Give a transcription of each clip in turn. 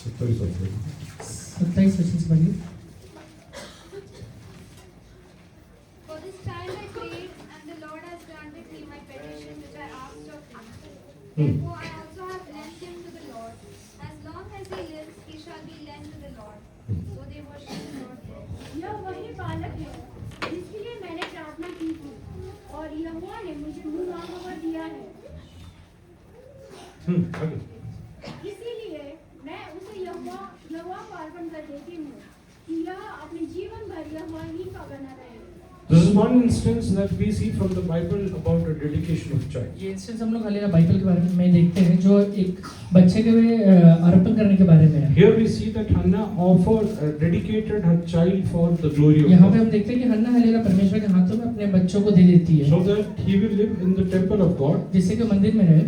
27 वचन से पढ़िए। For this child I prayed, and the Lord has granted me my petition which I asked of him. Therefore I also have lent him to the Lord. As long as he lives, he shall be lent to the Lord. So they worship the Lord there. यह वही बालक है जिसके लिए मैंने प्रार्थना की थी और यहोवा ने मुझे मुँह मांगा दिया है। इसीलिए मैं उसे यहोवा को अर्पण कर देती हूँ कि यह अपने जीवन भर यहोवा ही का बना रहे। This is one instance that we see from the Bible about the dedication of child. ये इंस्टेंस हम लोग हालेलुया बाइबल के बारे में देखते हैं जो एक बच्चे के अर्पण करने के बारे में है। Here we see that Hannah offered, dedicated her child for the glory of यहाँ पे God, हम देखते हैं कि हन्ना हालेलुया परमेश्वर के हाथों में अपने बच्चों को दे देती है so that he will live in the temple of God. जिससे कि मंदिर में रहे।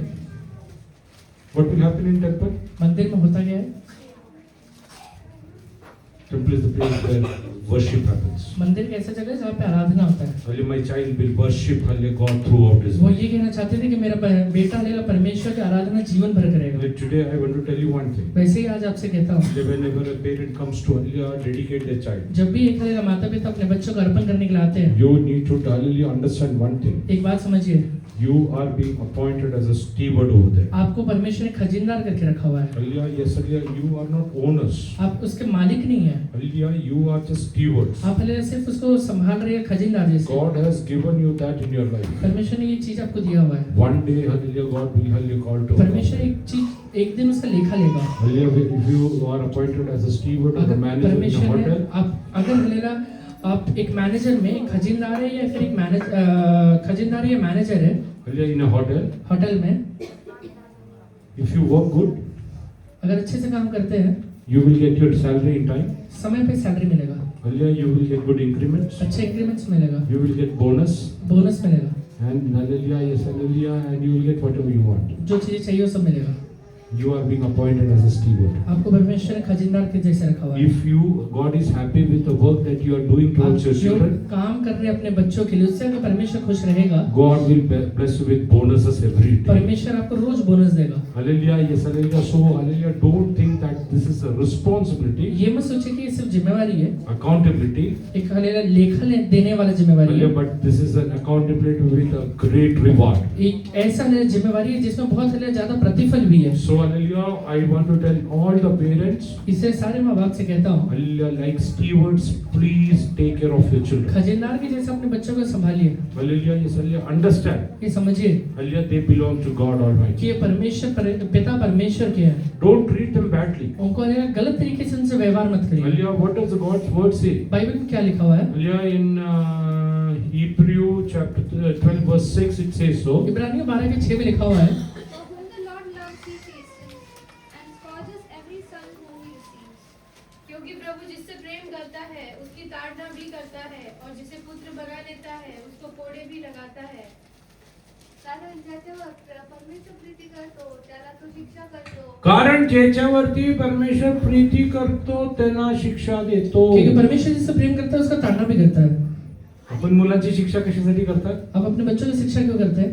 What will happen in temple? मंदिर में होता क्या है? Temple is the place where worship happens. मंदिर एक ऐसा जगह है जहाँ पे आराधना होता है। Hallelujah, my child will worship Hallelujah God throughout his वो life. ये कहना चाहते थे कि मेरा बेटा हालेलुया परमेश्वर की आराधना जीवन भर करेगा। Like today I want to tell you one thing. वैसे ही आज आपसे कहता हूँ That whenever a parent comes to Hallelujah dedicate their child, जब भी एक हालेलुया माता पिता अपने बच्चों को अर्पण करने के लिए आते हैं you need to Hallelujah understand one thing. एक बात समझिए You are being appointed as a steward over there. आपको परमेश्वर ने खजीनदार करके रखा हुआ है। Hallelujah, yes, Hallelujah, you are not owners. आप उसके मालिक नहीं है। Hallelujah, you are just stewards. आप हालेलुया सिर्फ उसको संभाल रहे हैं खजीनदार जैसे। God has given you that in your life. परमेश्वर ने ये चीज आपको दिया हुआ है। One day, Hallelujah, God will Hallelujah call to परमेश्वर account. एक चीज एक दिन उसका लेखा लेगा। Hallelujah, if you are appointed as a steward or a अगर manager in a परमेश्वर ने hotel, आप अगर हालेलुया आप एक मैनेजर में एक खजीनदार है या फिर एक खजीनदार या मैनेजर है Hallelujah, in a hotel, hotel में if you work good, अगर अच्छे से काम करते हैं you will get your salary in time. समय पे सैलरी मिलेगा, Hallelujah, you will get good increments. अच्छे इंक्रीमेंट्स मिलेगा, You will get bonus. Bonus मिलेगा, And Hallelujah, yes, Hallelujah, and you will get whatever you want. जो चीजें चाहिए वो सब मिलेगा। You are being appointed as a steward. आपको परमेश्वर ने खजीनदार के जैसे रखा हुआ है। If you, God is happy with the work that you are doing आप towards your जो children, काम कर रहे हैं अपने बच्चों के लिए उससे अगर परमेश्वर खुश रहेगा God will bless you with bonuses every day. परमेश्वर आपको रोज बोनस देगा। Hallelujah, yes, Hallelujah. So, Hallelujah, don't think that this is a responsibility, ये मत सोचिए कि ये सिर्फ जिम्मेवारी है, accountability, एक हालेलुया लेखा देने वाला जिम्मेवारी है, Hallelujah, but this is an accountability with a great reward. एक ऐसा हालेलुया जिम्मेवारी है जिसमें बहुत हालेलुया ज्यादा प्रतिफल भी है। So, Hallelujah, I want to tell all the parents, इससे सारे माँ बाप से कहता हूँ Hallelujah, like stewards, please take care of your children. खजीनदार के जैसे अपने बच्चों को संभालिए। Hallelujah, yes, Hallelujah, understand. ये समझिए Hallelujah, they belong to God कि Almighty. ये परमेश्वर पिता परमेश्र के हैं, Don't treat them badly. उनको हालेलुया गलत तरीके से उनसे व्यवहार मत करिए। Hallelujah, what does the God's word say? Bible में क्या लिखा हुआ है? Hallelujah, in Hebrew chapter 12 verse 6 it says so. इब्रानियों 12:6 में लिखा हुआ है For whom the Lord loves, he chastens, and scourges every son whom he receives. क्योंकि प्रभु जिससे प्रेम करता है उसकी ताड़ना भी करता है और जिसे पुत्र बना लेता है उसको कोड़े भी लगाता है। कारण ज्याच्यावर परमेश्वर प्रीती करतो त्याला तो शिक्षा करतो. कारण ज्याच्यावरती परमेश्वर प्रीती करतो त्यांना शिक्षा देतो. क्योंकि परमेश्वर जिससे प्रेम करता है उसका ताड़ना भी करता है। आपण मुलांची शिक्षा कशासाठी करतात? आप अपने बच्चों की शिक्षा क्यों करते हैं?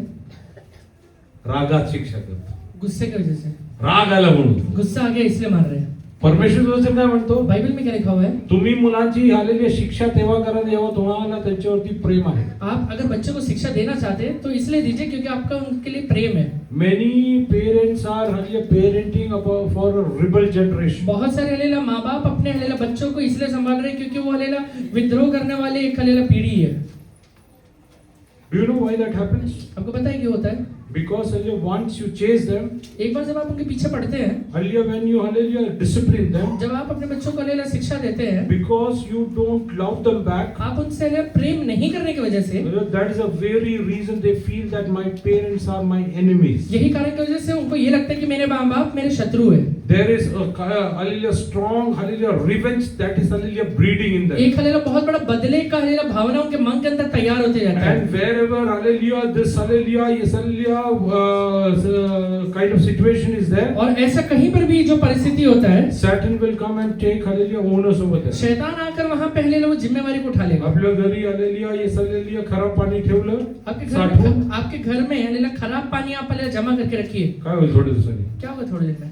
रागात शिक्षा करतो. गुस्से की वजह से। राग आला म्हणून. गुस्सा आ गया इसलिए मार रहे हैं। परमेश्वर वचन काय म्हणतो? बाइबल में क्या लिखा हुआ है? तुम्ही मुलांची आलेली शिक्षा तेव्हा करा जेव्हा तुम्हाला त्यांच्यावरती प्रेम आहे. आप अगर बच्चों को शिक्षा देना चाहते हैं तो इसलिए दीजिए क्योंकि आपका उनके लिए प्रेम है। Many parents are parenting for a rebel generation. बहुत सारे हालेलुया माँ बाप अपने हालेलुया बच्चों को इसलिए संभाल रहे हैं क्योंकि वो हालेलुया विद्रोह करने वाले एक हालेलुया पीढ़ी है। Do you know why that happens? आपको पता है क्यों होता है? Because Hallelujah, once you chase them, एक बार जब आप उनके पीछे पड़ते हैं, Hallelujah, when you Hallelujah discipline them, जब आप अपने बच्चों को हालेलुया शिक्षा देते हैं, because you don't love them back, आप उनसे हालेलुया प्रेम नहीं करने की वजह से, that is a very reason they feel that my parents are my enemies. यही कारण की वजह से उनको ये लगता है कि मेरे माँ बाप मेरे शत्रु है। There is a Hallelujah strong Hallelujah revenge that is Hallelujah breeding in them. एक हालेलुया बहुत बड़ा बदले का हालेलुया भावना उनके मन के अंदर तैयार होते जाता है। And wherever Hallelujah this Hallelujah yes Hallelujah kind of situation is there, और ऐसा कहीं पर भी जो परिस्थिति होता है, Satan will come and take Hallelujah owners over there. शैतान आकर वहाँ पहले लोग जिम्मेवारी को उठा लेगा। आपल्या घरी Hallelujah yes Hallelujah खराब पाणी ठेवलं आपके साठवून घर में हालेलुया खराब पानी आप हालेलुया जमा करके रखिए। काय होईल थोड्या दिवसांनी? क्या होगा थोड़ी देर में?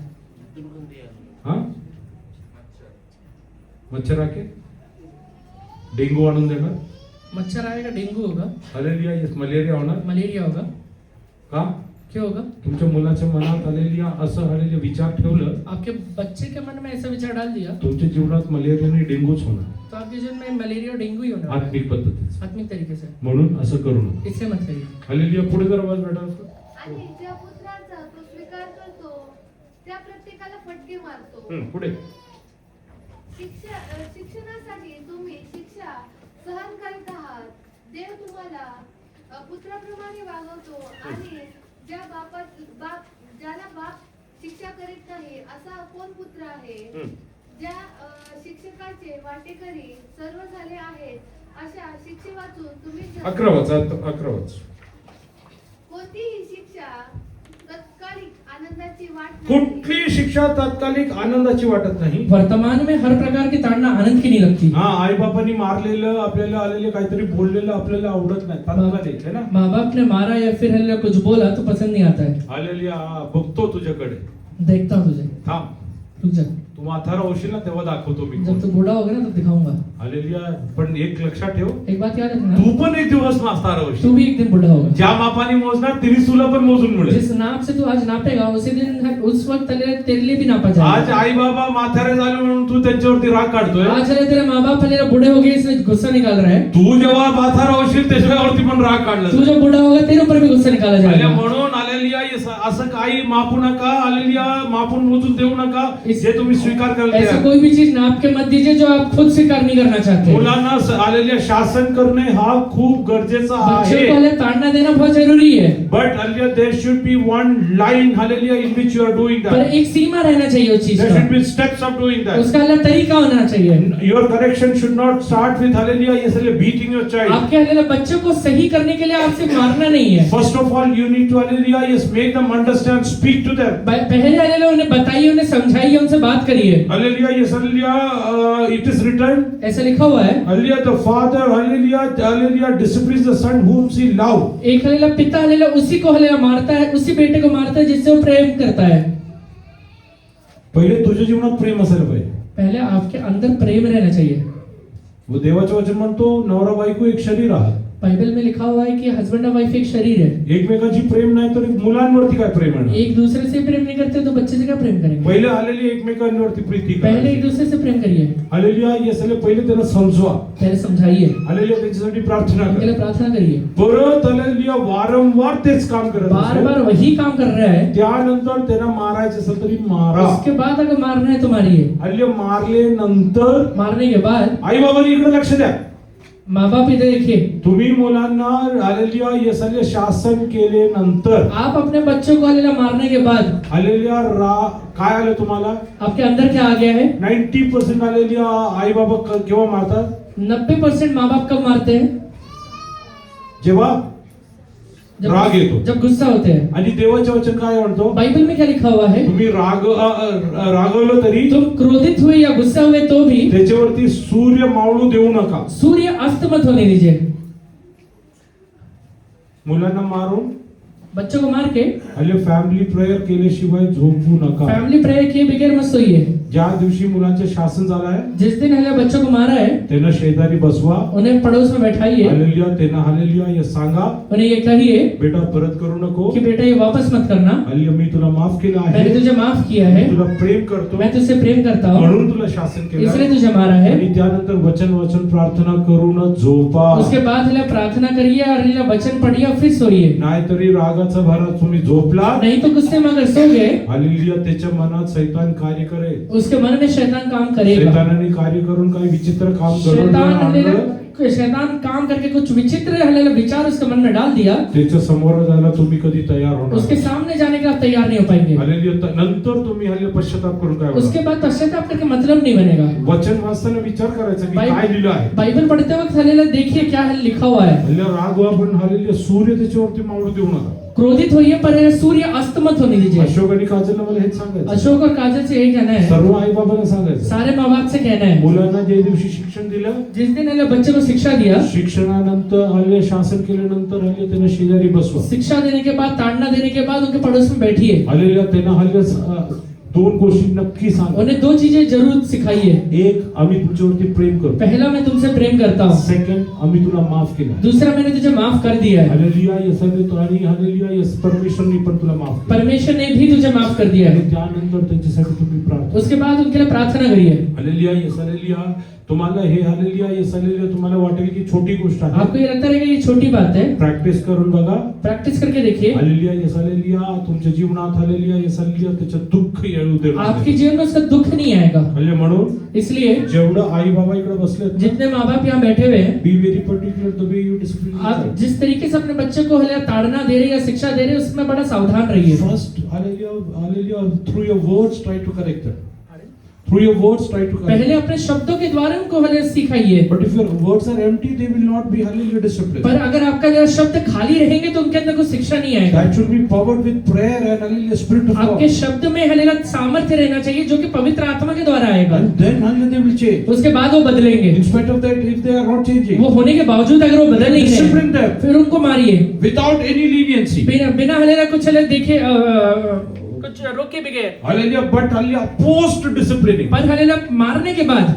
हाँ मच्छर आके डेंगू आणून देणार, मच्छर आएगा, डेंगू होगा, हालेलुया, येस मलेरिया होणार. मलेरिया होगा. का? क्यों होगा? तुमच्या मुलाच्या मनात हालेलुया असं हालेलुया विचार ठेवलं, आपके बच्चे के मन में ऐसा विचार डाल दिया तुमच्या जीवनात मलेरिया आणि डेंगूच होणार तो आपके जीवन में मलेरिया और डेंगू ही होना है, आत्मिक पद्धतीने. आत्मिक तरीके से. म्हणून असं करू नका. इससे मत करिए. हालेलुया. पुढे जर आवाज बेटा. आणि ज्या पुत्राचा तो स्वीकार करतो त्या प्रत्येकाला फटके मारतो. पुढे. शिक्षणासाठी तुम्ही शिक्षा सहन करीत आहात. देव तुम्हाला पुत्राप्रमाणे वागवतो आणि ज्याला बाप शिक्षा करीत नाही असा कोण पुत्र आहे. ज्या शिक्षकाचे वाटेकरी सर्व झाले आहेत अशा शिक्षे वाचून तुम्ही 11 कोणतीही शिक्षा तत्कालिक आनंदाची वाट नाही. कुठली शिक्षा तात्कालिक आनंदाची वाटत नाही. वर्तमान में हर प्रकार की ताड़ना आनंद की नहीं लगती. हा, आई बाबांनी मारलेलं आपल्याला आलेले काहीतरी बोललेलं आपल्याला आवडत नाही, तात्कालिक है ना. माँ बाप ने मारा या फिर हल्ला कुछ बोला तो पसंद नहीं आता है. हालेलुया. बघतो तुझ्याकडे, देखता हूँ तुझे, थांब, रुक जा. तू म्हातारा होशील ना तेव्हा दाखवतो मी. जब तू बूढ़ा होगा ना तब दिखाऊंगा. हालेलुया. पण एक लक्षात ठेव, एक बात याद रखना, तू पण एक दिवस म्हातारा होशील. तू भी एक दिन बूढ़ा होगा. ज्या मापाने मोजणार तिने तुला पण मोजून मिळेल. जिस नाप से तू आज नापेगा उसी दिन उस वक्त तेरे लिए भी नापा आज जाएगा. आई बाबा म्हातारे झाले म्हणून तू त्यांच्यावरती राग काढतोय. आज अरे तेरे माँ बाप हल्ला बूढ़े हो गए इसलिए गुस्सा निकाल रहा है. तू जेव्हा म्हातारा होशील त्याच्यावरती पण राग काढला तू जाईल. जब बूढ़ा होगा तेरे ऊपर भी गुस्सा निकाला हालेलुया. जाएगा. म्हणून हालेलुया, असं काही मापू नका. हालेलुया. मापून मोजून देऊ नका. जे तुम्ही स्वीकार कराल ते ऐसा आहे. कोई भी चीज नाप के मत दीजिए जो आप खुद स्वीकार नहीं करना चाहते. मुलांना आलेल्या शासन करणे हा खूप गरजेचा बच्चों आहे. को हल्ला ताड़ना देना बहुत जरूरी है. But hallelujah, there should be one line hallelujah in which you are doing पर दैट. एक सीमा रहना चाहिए उस चीज देयर शुड का. Be steps of doing that. उसका हल्ला तरीका होना चाहिए. Your correction should not start with hallelujah इसलिए बीटिंग योर चाइल्ड. आपके हल्ला बच्चों को सही करने के लिए आपसे मारना नहीं है. First of all you need to hallelujah yes make them understand, speak to them. पहले हल्ला उन्हें बताइए, उन्हें समझाइए, उनसे बात करिए. Hallelujah. Yes hallelujah. It is written ऐसा लिखा हुआ है. Hallelujah, the father hallelujah disciplines the son whom he love. एक हल्ला पिता हल्ला उसी को हल्ला मारता है, उसी बेटे को मारता है जिससे वो प्रेम करता है. पहिले तुझ्या जीवनात प्रेम असायला पाहिजे. पहले आपके अंदर प्रेम रहना चाहिए. वो देवाचं वचन म्हणतो नवरा बायको एक शरीर आहात. बाइबल में लिखा हुआ है कि हस्बैंड और वाइफ एक शरीर है. एकमेकांची प्रेम नाही तर मुलांवरती काय प्रेम आहे. एक दूसरे से प्रेम नहीं करते तो बच्चे से क्या प्रेम करेंगे. पहिले आलेली एकमेकांवरती प्रीती करा. पहले एक दूसरे से प्रेम करिए. हालेलुया. यसले पहिले त्यांना समजवा. पहले समझाइए, हालेलुया. त्यांच्यासाठी प्रार्थना उनके करा. लिए प्रार्थना करिए. परत हालेलुया वारंवार तेच काम करत बार असेल, बार वही काम कर रहा है, त्यानंतर त्यांना मारायचं असेल तरी मारा. उसके बाद अगर मारना है तो मारिए. हालेलुया. मारले नंतर मारने के बाद आई बाबांनी इकडे लक्ष द्या. माँ बाप इधर देखिए. तुम्ही मुलांना हालेलुया यसले शासन केले नंतर आप अपने बच्चों को हल्ला मारने के बाद हालेलुया काय आलं तुम्हाला. आपके अंदर क्या आ गया है. 90% हालेलुया आई बाबा केव्हा मारतात. 90% माँ बाप कब मारते हैं. जेव्हा राग येतो. जब गुस्सा होते हैं. आणि देवाचे वचन काय म्हणतो. बाइबल में क्या लिखा हुआ है. तुम्ही रागवलं तरी तुम क्रोधित हुए या गुस्सा हुए तो भी त्याच्यावरती सूर्य मावळू देऊ नका. सूर्य अस्त मत होने दीजिए. मुलांना मारून बच्चों को मार के फॅमिली प्रेयर केल्याशिवाय झोपू नका. फैमिली प्रेयर किए बगैर मत सोइए. ज्या दिवशी मुलांचे शासन झालं आहे जिस दिन हल्ला बच्चों को मारा है त्यांना शेजारी बसवा. उन्हें पड़ोस में बैठाइए. हालेलुया. त्यांना हालेलुया हे सांगा, उन्हें ये कहिए बेटा परत करू नको. कि बेटा ये वापस मत करना. हालेलुया. मी तुला माफ केलं मैंने आहे. तुझे माफ किया है. मी तुला प्रेम करतो मैं तुझसे प्रेम करता हूँ म्हणून तुला शासन केलं इसलिए आहे. तुझे मारा है. आणि त्यानंतर वचन प्रार्थना करून झोपा. उसके बाद हल्ला प्रार्थना करिए और हल्ला वचन पढ़िए और फिर सोइए. नाहीतरी रागाचा भरात तुम्ही झोपला. नहीं तो गुस्से में अगर सो गए हालेलुया. त्याच्या मनात शैतान कार्य करेल. उसके मन में शैतान काम करेगा. शैतानाने कार्य करून काही विचित्र काम शैतान घडवून हल्ला शैतान काम करके कुछ विचित्र हल्ला विचार उसके मन में डाल दिया. त्याच्या समोर जायला तुम्ही कधी तयार होणार. उसके सामने जाने के आप तैयार नहीं हो पाएंगे. हालेलुया. नंतर तुम्ही हल्ले पश्चाताप करून काय होणार. उसके बाद पश्चाताप करके मतलब नहीं बनेगा. वचन वाचताना विचार करायचा की बाइबल- काय लिहिलं आहे. बाइबल पढ़ते वक्त हल्ला देखिए क्या लिखा हुआ है. हल्ले राग व्हा पण हालेलुया सूर्य त्याच्यावरती मावळू देऊ नका. क्रोधित होइए पर सूर्य अस्त मत होने दीजिए. अशोक आणि काजलला मला हेच सांगायचं. अशोक और काजल से यही कहना है. सर्व आई बाबांना सांगायचं. सारे माँ बाप से कहना है. मुलांना ज्या दिवशी शिक्षण दिलं, जिस दिन हल्ला बच्चे को शिक्षा दिया, शिक्षणानंतर हल्ले शासन केल्यानंतर हल्ले त्यांना शेजारी बसवा. शिक्षा देने के बाद ताड़ना देने के बाद उनके पड़ोस में बैठिए. हालेलुया. त्यांना हल्ले दोन गोष्टी नक्की सांग. उन्हें दो चीजें जरूर सिखाई है. एक, आम्ही तुझ्यावरती प्रेम करतो. पहला, मैं तुमसे प्रेम करता हूँ. सेकंड, आम्ही तुला माफ केलं. दूसरा, मैंने तुझे माफ कर दिया है. हालेलुया. येसाने तो आणि हालेलुया, येस परमेश्वरने पण तुला माफ केलं. परमेश्वर ने भी तुझे माफ कर दिया आणि है. त्यानंतर त्यांच्यासाठी तुम्ही प्रार्थना. उसके बाद उनके लिए प्रार्थना करिए. हालेलुया. Yes hallelujah. तुम्हाला हे हालेलुया, येस हालेलुया तुम्हाला वाटेल की छोटी गोष्ट आहे. आपको ये लगता रहेगा ये छोटी बात है. प्रॅक्टिस करून बघा. प्रैक्टिस करके देखिए. हालेलुया. Yes hallelujah. तुमच्या जीवनात हालेलुया, येस हालेलुया त्याचं दुःख येऊ दे. आपके जीवन में उसका दुख नहीं आएगा. हालेलुया. म्हणून इसलिए जेवढं आई बाबा इकडे बसले आहेत, जितने माँ बाप यहाँ बैठे हुए हैं, be very particular the way you discipline. आप जिस तरीके से अपने बच्चे को हले ताड़ना दे रहे हैं या शिक्षा दे रहे हैं, उसमें बड़ा सावधान रहिए. First hallelujah, hallelujah, through your words try to correct that. Through your words try to correct. पहले अपने शब्दों के द्वारा उनको हले सिखाइए. But if your words are empty they will not be hallelujah discipline. पर अगर आपका जो शब्द खाली रहेंगे तो उनके अंदर कोई शिक्षा नहीं आएगा. That should be powered with prayer and hallelujah spirit of आपके God. शब्द में हलेला सामर्थ्य रहना चाहिए जो कि पवित्र आत्मा के द्वारा आएगा. And then hallelujah they will change. उसके बाद वो बदलेंगे. In spite of that, if they are not changing, वो होने के बावजूद अगर वो बदल नहीं discipline रहे, them फिर उनको मारिए. without any leniency. बिना हलेला कुछ हले देखे कुछ रोके बगैर. Hallelujah, but hallelujah post disciplining. पर हलेला मारने के बाद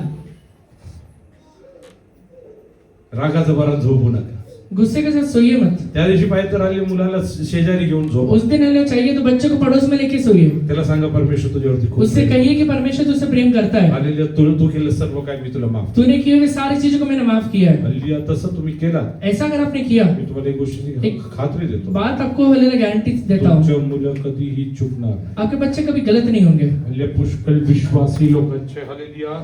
रागाचा बरा झोपू नका. गुस्से के साथ सोइए मत. त्या दिवशी पाहिजे तर हल्ली मुलाला शेजारी घेऊन झोप. उस दिन हले चाहिए तो बच्चे को पड़ोस में लेके सोइए. त्याला सांगा परमेश्वर तुझ्यावरती खूप उससे प्रेम आहे. कहिए कि परमेश्वर तुझसे प्रेम करता है. हालेलुया. तू केलं सर्व काय मी तुला माफ. तूने किए हुए सारी चीजों को मैंने माफ किया है. हालेलुया. तसं तुम्ही केला, ऐसा अगर आपने किया, मी तुम्हाला एक गोष्टीची एक- खात्री देतो, बात आपको हले गारंटी देता हूँ, तुमच्या मुलं कधीही चुकणार नाही. आपके बच्चे कभी गलत नहीं होंगे. हल्ली पुष्कळ विश्वासी लोकांचे हालेलुया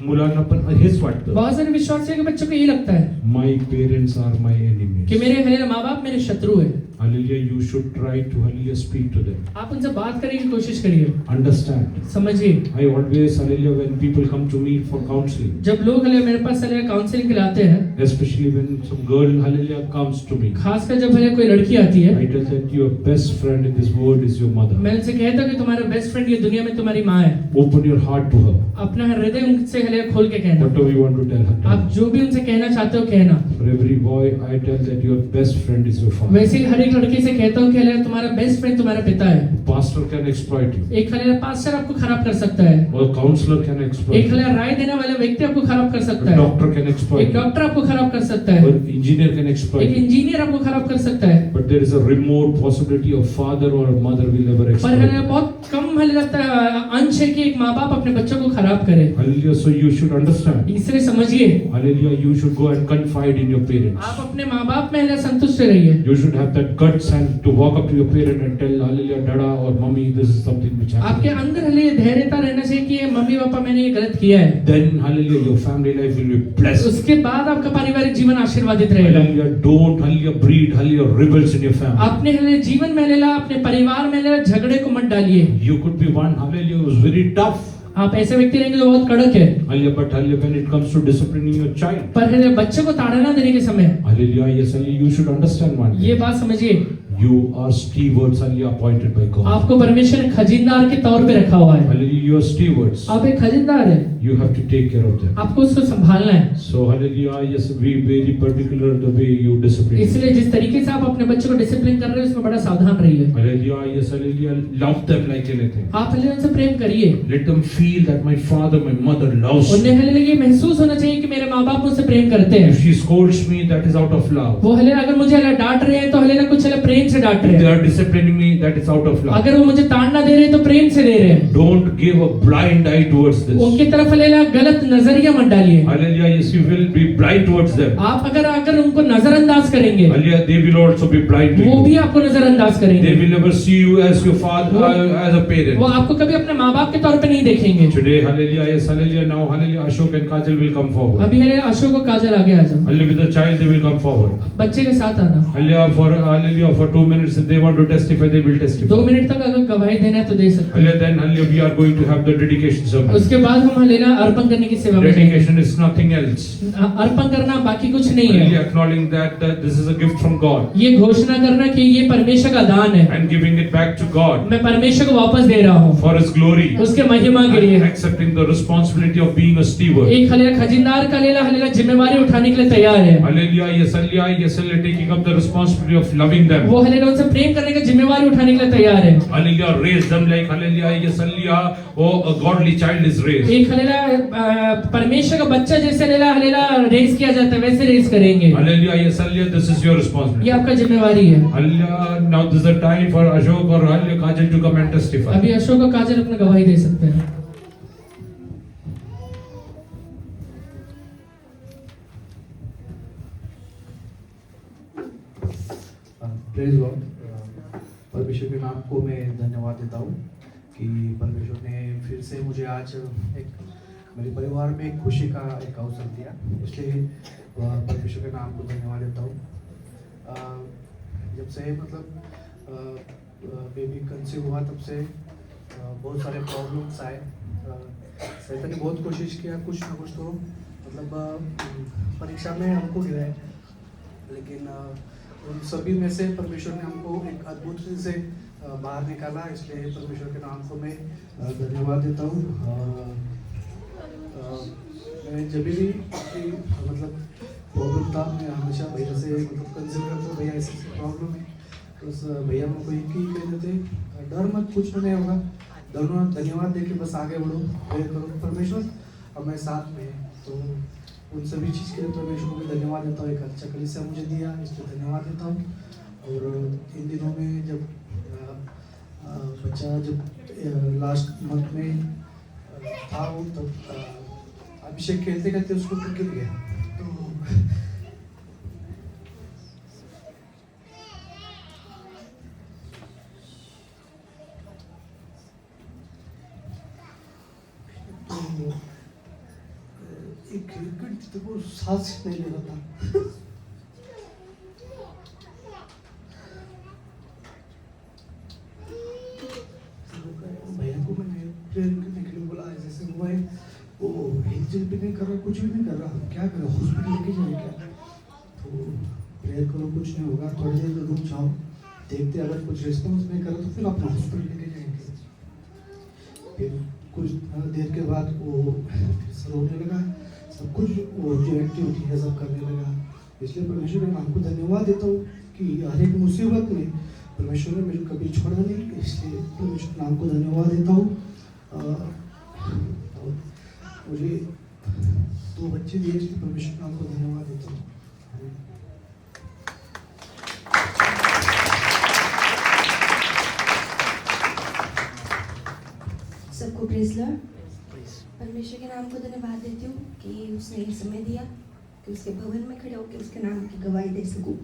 मुलांना पण हेच वाटतं, बहुत सारे विश्वासियों के बच्चों को यही लगता है माय पेरेंट्स आर माय कि एनिमीज. मेरे हले माँ बाप मेरे शत्रु है. Hallelujah. You should try to hallelujah speak to them. आप उनसे बात करने की कोशिश करिए. अंडरस्टैंड. समझिए. I always hallelujah when people come to me for counseling, जब लोग हले मेरे पास हले काउंसलिंग के लिए आते हैं, especially when some girl hallelujah comes to me, खासकर जब हले कोई लड़की आती है, I tell that your best friend in this world is your mother. मैं उनसे कहता हूँ कि तुम्हारा बेस्ट फ्रेंड ये दुनिया में तुम्हारी माँ है. Open your heart to her. अपना हृदय उनसे हले खोल के कहना. Whatever you want to tell her. आप जो भी उनसे कहना चाहते हो कहना. For every boy, I tell that your best friend is your father. वैसे ही हर एक लड़के से कहता हूँ कि हले तुम्हारा बेस्ट फ्रेंड तुम्हारा पिता है. Pastor can exploit you. एक हले पास्टर आपको खराब कर सकता है. Or counselor can exploit एक you. हले राय देने वाला व्यक्ति आपको खराब कर सकता A है. doctor can exploit एक you. डॉक्टर आपको खराब कर सकता Or है. engineer can exploit एक you. इंजीनियर आपको खराब कर सकता है. But there is a remote possibility of father or a mother will never पर exploit हमें you. बहुत कम हमें लगता है अंश है कि एक माँ बाप अपने बच्चों को खराब करे. Hallelujah. So you should understand. इसलिए समझिए, Hallelujah. You should go and confide in your parents. आप अपने माँ बाप में हले संतुष्ट रहिए. You should have that guts and to walk up to your parent and tell Hallelujah, Dada or Mommy, this is something which आपके happened. अंदर हले ये धैर्यता रहना चाहिए कि ये मम्मी पापा मैंने ये गलत किया है. Then Hallelujah, your family life will be blessed. उसके बाद आपका पारिवारिक जीवन आशीर्वादित रहेगा. Hallelujah. Don't Hallelujah breed Hallelujah rebels in your family. आपने हले जीवन में हलेला अपने परिवार में हलेला झगड़े को मत डालिए. You could be one Hallelujah who is very tough. आप ऐसे व्यक्ति रहेंगे जो बहुत कड़क है. Hallelujah. But Hallelujah, when it comes to disciplining your child, पर हले बच्चे को ताड़ना देने के समय Hallelujah, yes, Hallelujah, you should understand one ये thing. बात समझिए, You are stewards Hallelujah appointed by God. आपको परमेश्वर ने खजीनदार के तौर पे रखा हुआ है. Hallelujah, you are stewards. आप एक खजीनदार है. You have to take care of them. आपको उसको संभालना है. So Hallelujah, yes, be very particular the way you discipline. इसलिए जिस तरीके से आप अपने बच्चों को डिसिप्लिन कर रहे हो उसमें बड़ा सावधान रहिए. Hallelujah, yes, Hallelujah, love them like anything. आप हले उनसे प्रेम करिए. Let them feel that my father, my mother loves उन्हें me. हले ये महसूस होना चाहिए कि मेरे माँ बाप मुझसे प्रेम करते हैं. If she scolds me, that is out of love. वो हले अगर मुझे हले डांट रहे हैं तो हले ना कुछ हले प्रेम से डांट If रहे they हैं. are disciplining me, that is out of love. अगर वो मुझे ताड़ना दे रहे हैं तो प्रेम से दे रहे हैं. Don't give a blind eye towards this. उनकी तरफ हले ना गलत नजरिया मत डालिए. Hallelujah, yes, you will be blind towards them. आप अगर उनको नजरअंदाज करेंगे Hallelujah, they will also be blind to वो भी you. आपको नजरअंदाज They करेंगे. will never see you as your father, as a वो parent. आपको कभी अपने माँ बाप के तौर पे नहीं देखेंगे. Today, Hallelujah, yes, Hallelujah, now Hallelujah, Ashok and Kajal will come forward. अभी हले अशोक और काजल आगे आ जाओ. Hallelujah, with the child, they will come forward. बच्चे के साथ आना. Hallelujah, for 2 minutes, if they want to testify, they will 2 testify. Minute तक अगर गवाही देना है तो दे सकते हैं. Hallelujah, then Hallelujah, we are going to to have the dedication sermon. उसके बाद हम हलेला अर्पण करने की सेवा में जाएंगे। Dedication is nothing else. अर्पण करना बाकी कुछ नहीं Only है, acknowledging that this is a gift from God ये घोषणा करना कि ये परमेश्वर का दान है, and giving it back to God मैं परमेश्वर को वापस दे रहा हूँ for His glory उसके महिमा के and लिए। accepting the responsibility of being a steward. एक हलेला खजीनदार का हलेला जिम्मेवारी उठाने के लिए तैयार है। Hallelujah, Yesalia taking up the responsibility of loving them. वो हलेला उनसे प्रेम करने की जिम्मेवारी उठाने के लिए तैयार है। Hallelujah, raise them like Hallelujah, Yesalia, oh a godly child is raised. एक हलेला परमेश्वर का बच्चा जैसे हलेला रेस किया जाता है वैसे रेस करेंगे। Hallelujah, Yesalia, this is your responsibility. ये आपका जिम्मेवारी है। Hallelujah, now this is the time for Ashok or Hallelujah Kajal to come and testify. अभी अशोक और काजल अपना गवाही दे सकते हैं। Praise Lord. परमेश्वर के नाम को मैं धन्यवाद देता हूँ कि परमेश्वर ने फिर से मुझे आज एक मेरे परिवार में एक खुशी का एक अवसर दिया, इसलिए परमेश्वर के नाम को धन्यवाद देता हूँ। जब से मतलब बेबी कंसीव हुआ तब से बहुत सारे प्रॉब्लम्स आए। सैतान ने बहुत कोशिश किया कुछ ना कुछ तो मतलब परीक्षा में हमको गिराए, लेकिन उन सभी में से परमेश्वर ने हमको एक अद्भुत से बाहर निकाला, इसलिए परमेश्वर के नाम को मैं धन्यवाद देता हूँ। मैं जब भी मतलब प्रॉब्लम था मैं हमेशा भैया से मतलब कंसल्ट करता, भैया ऐसी प्रॉब्लम है, तो उस भैया को एक ही कह देते डर मत, कुछ नहीं होगा, धन्यवाद दे के बस आगे बढ़ो, प्रेयर करो, परमेश्वर हमारे साथ में है। तो उन सभी चीज़ के लिए परमेश्वर को मैं धन्यवाद देता हूँ। एक अच्छा कलीसिया मुझे दिया, इसलिए धन्यवाद देता हूँ। और इन दिनों में जब बच्चा जब लास्ट मंथ में था वो तब अभिषेक खेलते खेलते उसको गिर गया, तो एक घंटे तक वो सांस नहीं ले रहा था। भैया को मैंने प्रेयर करने के लिए बोला, जैसे हुआ है वो हिलचल भी नहीं कर रहा, कुछ भी नहीं कर रहा, क्या करें, हॉस्पिटल लेके जाए क्या? तो प्रेयर करो, कुछ नहीं होगा, थोड़ी देर रुक जाओ, देखते अगर कुछ रिस्पॉन्स नहीं करा तो फिर अपना हॉस्पिटल लेके जाएंगे। फिर कुछ देर के बाद वो फिर रोने लगा, सब कुछ वो जो एक्टिविटी है सब करने लगा। इसलिए परमेश्वर के नाम को धन्यवाद देता हूँ कि हर एक मुसीबत में परमेश्वर ने मुझे कभी छोड़ा नहीं, इसलिए परमेश्वर के नाम को धन्यवाद देता हूँ। मुझे 2 बच्चे दिए, इसलिए परमेश्वर के नाम को धन्यवाद देता हूँ। सबको प्रेज लॉर्ड। परमेश्वर के नाम को धन्यवाद देती हूँ कि उसने ये समय दिया कि उसके भवन में खड़े होकर उसके नाम की गवाही दे सकूँ।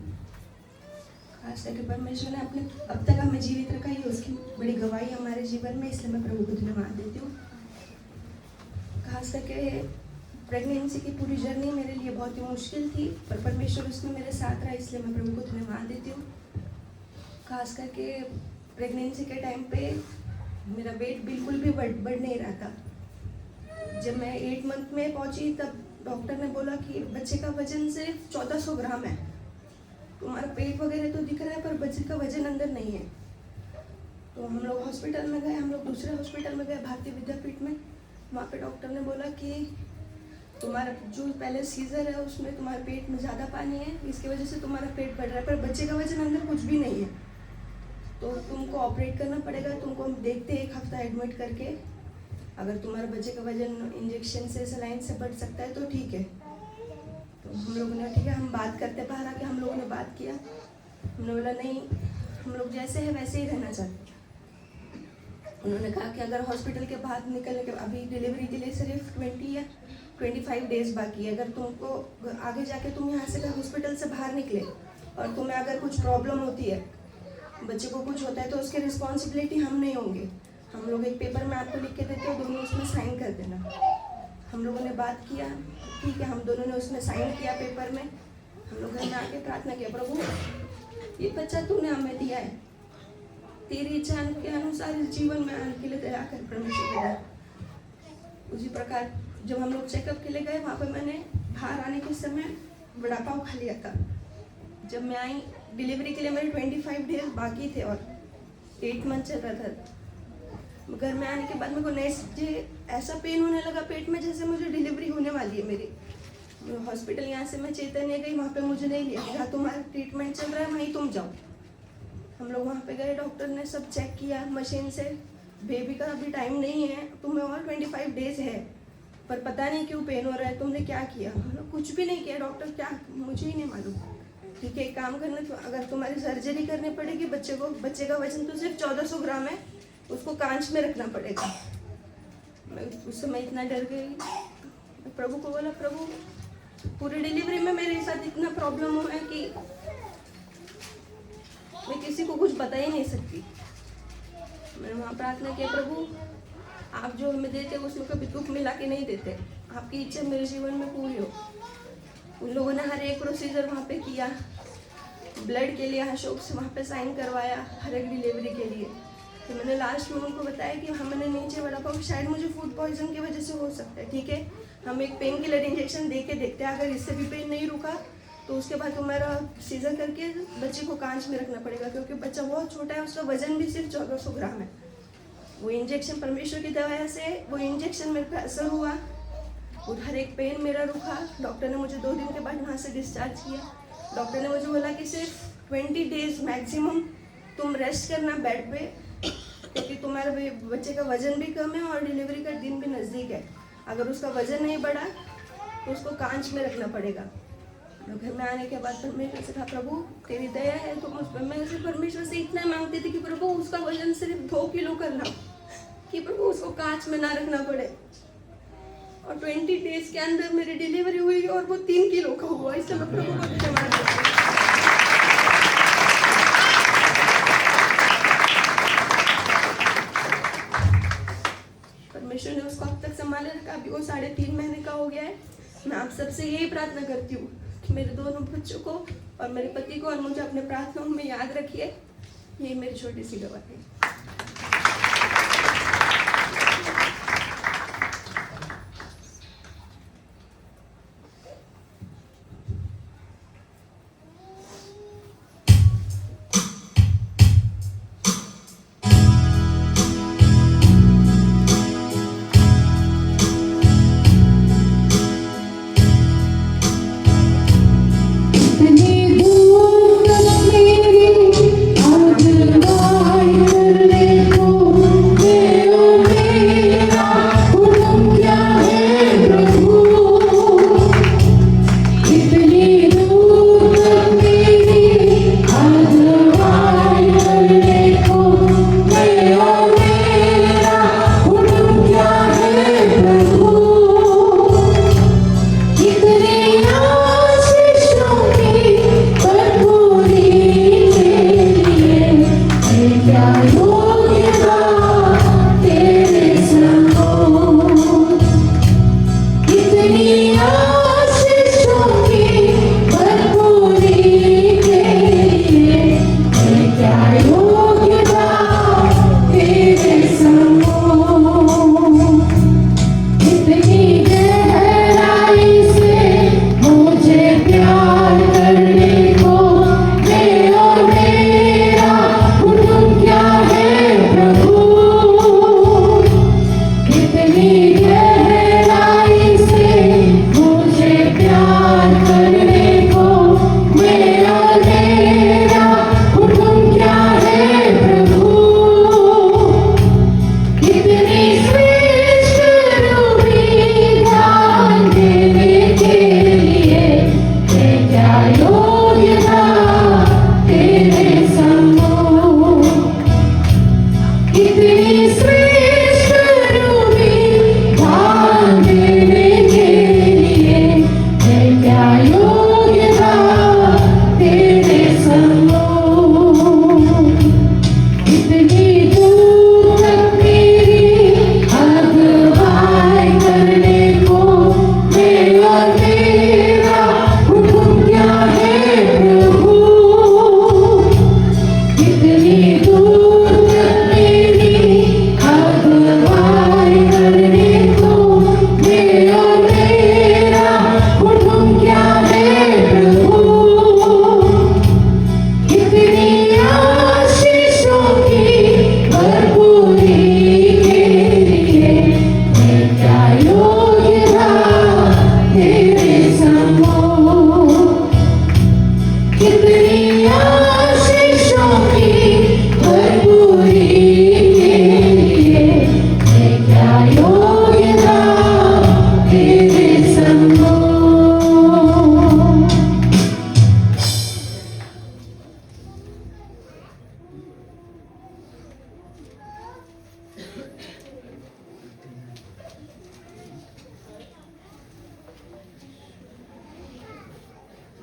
खास करके परमेश्वर ने अपने अब तक हमें जीवित रखा, ये उसकी बड़ी गवाही हमारे जीवन में, इसलिए मैं प्रभु को धन्यवाद देती हूँ। खास करके प्रेगनेंसी की पूरी जर्नी मेरे लिए बहुत ही मुश्किल थी, पर परमेश्वर उसमें मेरे साथ रहा, इसलिए मैं प्रभु को धन्यवाद देती हूँ। खास करके प्रेगनेंसी के टाइम पे मेरा वेट बिल्कुल भी बढ़ नहीं रहा था। जब मैं 8 मंथ में पहुंची तब डॉक्टर ने बोला कि बच्चे का वजन सिर्फ 1400 ग्राम है, तुम्हारा पेट वगैरह तो दिख रहा है पर बच्चे का वजन अंदर नहीं है। तो हम लोग हॉस्पिटल में गए, हम लोग दूसरे हॉस्पिटल में गए भारतीय विद्यापीठ में। वहाँ पे डॉक्टर ने बोला कि तुम्हारा जो पहले सीजर है उसमें तुम्हारे पेट में ज़्यादा पानी है, इसकी वजह से तुम्हारा पेट बढ़ रहा है, पर बच्चे का वजन अंदर कुछ भी नहीं है, तो तुमको ऑपरेट करना पड़ेगा। तुमको हम देखते 1 हफ्ता एडमिट करके, अगर तुम्हारे बच्चे का वजन इंजेक्शन से सलाइन से बढ़ सकता है तो ठीक है। तो हम लोगों ने ठीक है, हम बात करते बाहर आके हम लोगों ने बात किया, हमने बोला नहीं, हम लोग जैसे है वैसे ही रहना चाहते। उन्होंने कहा कि अगर हॉस्पिटल के बाहर निकलने के अभी डिलीवरी के लिए सिर्फ 20 या 25 डेज बाकी है, अगर तुमको आगे जाके तुम यहाँ से हॉस्पिटल से बाहर निकले और तुम्हें अगर कुछ प्रॉब्लम होती है, बच्चे को कुछ होता है, तो उसकी रिस्पॉन्सिबिलिटी हम नहीं होंगे, हम लोग एक पेपर में आपको लिख के देते हो, दोनों उसमें साइन कर देना। हम लोगों ने बात किया, ठीक है, हम दोनों ने उसमें साइन किया पेपर में। हम लोग घर में आके प्रार्थना किया, प्रभु ये बच्चा तूने हमें दिया है, तेरी इच्छा के अनुसार इस जीवन में आने के लिए दया कर परमेश्वर पिता। उसी प्रकार जब हम लोग चेकअप के लिए गए, वहाँ पे मैंने बाहर आने के समय वड़ा पाव खा लिया था। जब मैं आई डिलीवरी के लिए, मेरे 25 डेज बाकी थे और 8 मंथ चल रहा था। घर में आने के बाद मेरे को नेक्स्ट डे ऐसा पेन होने लगा पेट में जैसे मुझे डिलीवरी होने वाली है मेरी। हॉस्पिटल यहाँ से मैं चैतन्य गई, वहाँ पे मुझे नहीं लिया, जहाँ तुम्हारा ट्रीटमेंट चल रहा है वहीं तुम जाओ। हम लोग वहाँ पे गए, डॉक्टर ने सब चेक किया मशीन से, बेबी का अभी टाइम नहीं है, तुम्हें और 25 डेज है, पर पता नहीं क्यों पेन हो रहा है, तुमने क्या किया? कुछ भी नहीं किया डॉक्टर, क्या मुझे ही नहीं मालूम। ठीक है, एक काम करना, तो अगर तुम्हारी सर्जरी करनी पड़ेगी, बच्चे का वजन तो सिर्फ 1400 ग्राम है, उसको कांच में रखना पड़ेगा। मैं उस समय इतना डर गई। प्रभु को बोला, प्रभु पूरी डिलीवरी में मेरे साथ इतना प्रॉब्लम हुआ है कि मैं किसी को कुछ बता ही नहीं सकती। मैंने वहाँ प्रार्थना किया, प्रभु आप जो हमें देते हो उसमें कभी दुख मिला के नहीं देते, आपकी इच्छा मेरे जीवन में पूरी हो। उन लोगों ने हर एक प्रोसीजर वहाँ पे किया, ब्लड के लिए अशोक से वहाँ पे साइन करवाया हर एक डिलीवरी के लिए। तो मैंने लास्ट में उनको बताया कि हमने नीचे वड़ा पाव, शायद मुझे फूड पॉइजन की वजह से हो सकता है, ठीक है हम एक पेन किलर इंजेक्शन दे के देखते हैं, अगर इससे भी पेन नहीं रुका तो उसके बाद तुम्हारा सीजर करके बच्चे को कांच में रखना पड़ेगा, क्योंकि बच्चा बहुत छोटा है, उसका वजन भी सिर्फ 1400 ग्राम है। वो इंजेक्शन परमेश्वर की दया से वो इंजेक्शन मेरे पे असर हुआ और हर एक पेन मेरा रुका। डॉक्टर ने मुझे 2 दिन के बाद वहाँ से डिस्चार्ज किया। डॉक्टर ने मुझे बोला कि सिर्फ 20 डेज मैक्सिमम तुम रेस्ट करना बेड पे, क्योंकि तुम्हारे बच्चे का वजन भी कम है और डिलीवरी का दिन भी नज़दीक है। अगर उसका वजन नहीं बढ़ा तो उसको कांच में रखना पड़ेगा। घर में आने के बाद परमेश्वर से कहा, प्रभु तेरी दया है तो मुझ पर, मैं सिर्फ परमेश्वर से इतना मांगती थी कि प्रभु उसका वजन सिर्फ 2 किलो करना, कि प्रभु उसको कांच में ना रखना पड़े। और 20 डेज के अंदर मेरी डिलीवरी हुई और वो 3 किलो का हुआ। इससे मैं प्रभु को धन्यवाद देती हूँ। परमेश्वर ने उसको अब तक संभाले रखा, अभी वो 3.5 महीने का हो गया है। मैं आप सबसे यही प्रार्थना करती हूँ कि मेरे दोनों बच्चों को और मेरे पति को और मुझे अपने प्रार्थनाओं में याद रखिए। यही मेरी छोटी सी दुआ है।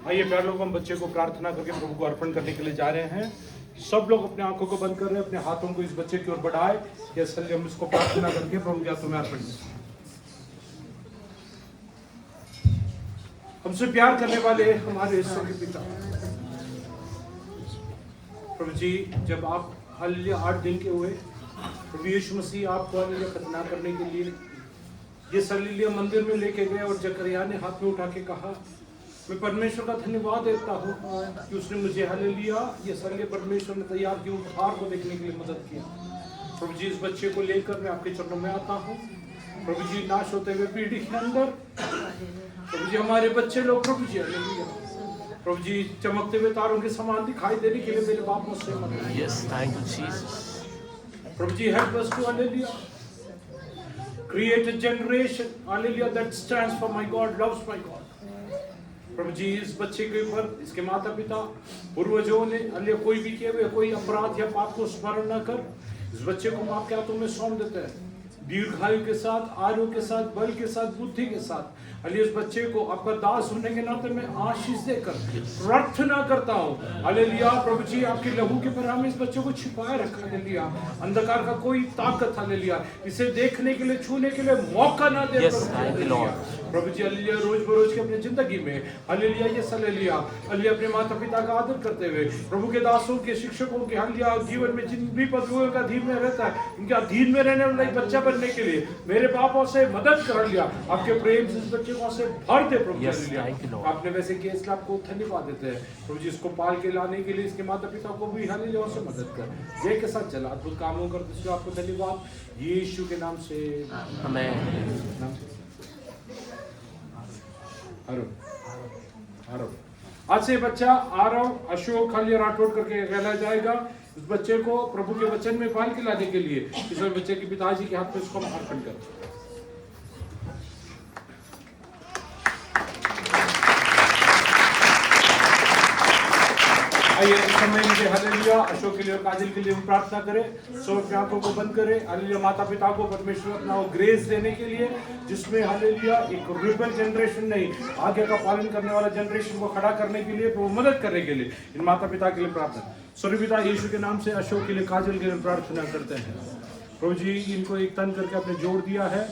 आइए प्यारे लोग, हम बच्चे को प्रार्थना करके प्रभु को अर्पण करने के लिए जा रहे हैं। सब लोग अपने आंखों को बंद कर रहे हैं, अपने हाथों को इस बच्चे की ओर बढ़ाए। ये सल्ले हम इसको प्रार्थना करके प्रभु के हाथों में अर्पण करें। हमसे प्यार करने वाले हमारे ईश्वर के पिता, प्रभु जी, जब आप हालेलुया 8 दिन के हुए, प्रभु यीशु मसीह आपको हालेलुया खतना करने के लिए ये सलीलिया मंदिर में लेके गए और जकरिया ने हाथ में उठा के कहा, मैं परमेश्वर का धन्यवाद देता हूँ कि उसने मुझे हालेलुया ये सलीलिया परमेश्वर ने तैयार की उपहार को देखने के लिए मदद किया। प्रभु जी, इस बच्चे को लेकर मैं आपके चरणों में आता हूँ। प्रभु जी, नाश होते हुए पीढ़ी के अंदर प्रभु जी हमारे बच्चे लोग, प्रभु जी हालेलुया, प्रभु जी चमकते हुए तारों के समान दिखाई देने के लिए मेरे बाप मुझसे मदद। Yes, thank you, Jesus. Prabhu ji, help us to hallelujah create a generation hallelujah that stands for my God, loves my God. प्रभु जी, इस बच्चे के ऊपर इसके माता पिता पूर्वजों ने हालेलुया कोई भी किए हुए कोई अपराध या पाप को स्मरण न कर इस बच्चे को पाप के हाथों में सौंप देते हैं। दीर्घायु के साथ, आरोग्य के साथ, बल के साथ, बुद्धि के साथ हालेलुया इस बच्चे को आपका दास होने के नाते मैं आशीष देकर प्रार्थना करता हूँ। हालेलुया प्रभु जी, आपके लहू के पर हम इस बच्चे को छिपाए रखा। हालेलुया अंधकार का कोई ताकत हालेलुया इसे देखने के लिए, छूने के लिए मौका ना दे। Yes, thank you, Lord. Prabhu ji hallelujah रोज बरोज की अपनी जिंदगी में हालेलुया ये हालेलुया हालेलुया अपने माता पिता का आदर करते हुए प्रभु के दासों के शिक्षकों के हालेलुया जीवन में जिन भी पदवियों का अधीन में रहता है उनके अधीन में रहने वाला एक बच्चा बनने के लिए मेरे पापों से मदद कर लिया। आपके प्रेम से इस बच्चे को से भर दे प्रभु। Yes, thank you, Lord. आपने वैसे किया इसलिए आपको धन्यवाद देते हैं प्रभु जी। इसको पाल के लाने के लिए इसके माता पिता को भी हालेलुया से मदद कर, जय के साथ चला अद्भुत कामों करते हुए आपको धन्यवाद यीशु के नाम से Amen. आरव आज से बच्चा आरव अशोक हालेलुया राठौड़ करके कहलाया जाएगा। इस बच्चे को प्रभु के वचन में पाल के लाने के लिए इस बच्चे के पिताजी के हाथ में इसको अर्पण कर। आइए इस समय मुझे हालेलुया अशोक के लिए और काजल के लिए हम प्रार्थना करें। सब अपनी आंखों को बंद करें। हालेलुया माता पिता को परमेश्वर अपना वो ग्रेस देने के लिए जिसमें हालेलुया एक रिबल जनरेशन नहीं, आगे का पालन करने वाला जनरेशन को खड़ा करने के लिए, वो मदद करने के लिए इन माता पिता के लिए प्रार्थना। स्वर्गीय पिता यीशु के नाम से अशोक के लिए, काजल के लिए प्रार्थना करते हैं। प्रभु जी, इनको एक तन करके आपने जोड़ दिया है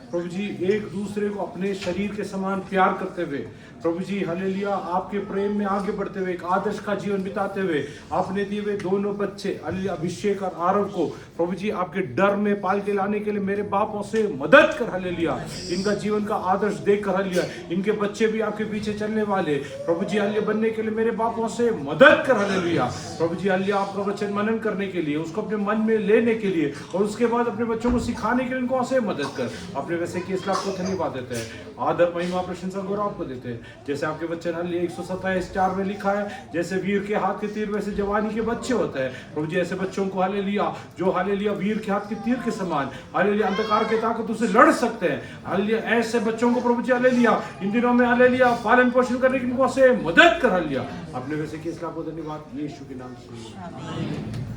प्रभु जी, एक दूसरे को अपने शरीर के समान प्यार करते हुए प्रभु जी हालेलुया आपके प्रेम में आगे बढ़ते हुए एक आदर्श का जीवन बिताते हुए आपने दिए हुए दोनों बच्चे हालेलुया अभिषेक और आरव को प्रभु जी आपके डर में पाल के लाने के लिए मेरे बापों से मदद कर हालेलुया। इनका जीवन का आदर्श देखकर हालेलुया इनके बच्चे भी आपके पीछे चलने वाले प्रभु जी हालेलुया बनने के लिए मेरे बापों से मदद कर हालेलुया। प्रभु जी हालेलुया आपका वचन मनन करने के लिए, उसको अपने मन में लेने के लिए और उसके बाद अपने बच्चों को सिखाने के लिए इनको से मदद कर। आपने वैसे कि इसलिए आपको धन्यवाद देते हैं, आदर महिमा प्रशंसा गौरव आपको देते हैं। जैसे आपके बच्चे हालेलुया 127:4 में लिखा है, जैसे वीर के हाथ के तीर वैसे जवानी के बच्चे होते हैं प्रभु जी। ऐसे बच्चों को हालेलुया जो हालेलुया वीर के हाथ के तीर के समान हालेलुया अंधकार के ताकत से लड़ सकते हैं हालेलुया। ऐसे बच्चों को प्रभु जी हालेलुया इन दिनों में हालेलुया पालन पोषण करने की इनको से मदद कर हालेलुया। आपने वैसे कि इसलिए आपको धन्यवाद यीशु के नाम से।